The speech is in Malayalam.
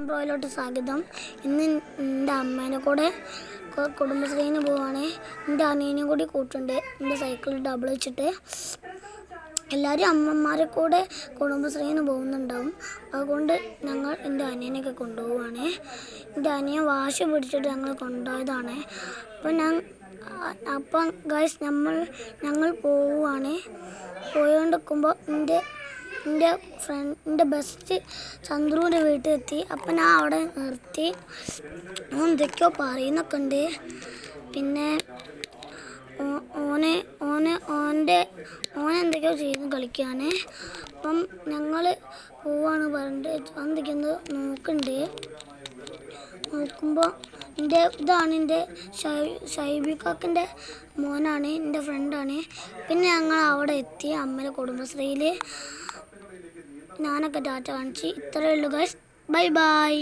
ബ്രോയിലോട്ട് സ്വാഗതം. ഇന്ന് എൻ്റെ അമ്മേനെ കൂടെ കുടുംബശ്രീന് പോവാണ്. എൻ്റെ അനിയനെയും കൂടി കൂട്ടുണ്ട്. എൻ്റെ സൈക്കിൾ ഡബിൾ വെച്ചിട്ട് എല്ലാവരും അമ്മമാരെ കൂടെ കുടുംബശ്രീന് പോകുന്നുണ്ടാവും. അതുകൊണ്ട് ഞങ്ങൾ എൻ്റെ അനിയനെയൊക്കെ കൊണ്ടുപോവുകയാണ്. എൻ്റെ അനിയൻ വാശി പിടിച്ചിട്ട് ഞങ്ങൾ കൊണ്ടുപോയതാണ്. അപ്പം ഗൈസ് ഞങ്ങൾ പോവുകയാണ്. പോയോണ്ടിരിക്കുമ്പോൾ എൻ്റെ ബെസ്റ്റ് ചന്ദ്രുവിൻ്റെ വീട്ടിലെത്തി. അപ്പം ഞാൻ അവിടെ നിർത്തി. എന്തൊക്കെയോ പറയുന്നൊക്കെ ഉണ്ട്. പിന്നെ ഓനെന്തൊക്കെയോ ചെയ്ത് കളിക്കുകയാണ്. അപ്പം ഞങ്ങൾ പോവാണ് പറഞ്ഞിട്ട് എന്തൊക്കെയൊന്ന് നോക്കുമ്പോൾ ഇതാണ് എൻ്റെ ഷൈബിക്കാക്കിൻ്റെ മോനാണ്, എൻ്റെ ഫ്രണ്ടാണ്. പിന്നെ ഞങ്ങൾ അവിടെ എത്തി അമ്മയുടെ കുടുംബശ്രീയിൽ. ഞാനൊക്കെ ടാറ്റ കാണിച്ച്. ഇത്രയേ ഉള്ളൂ ഗൈസ്. Bye bye.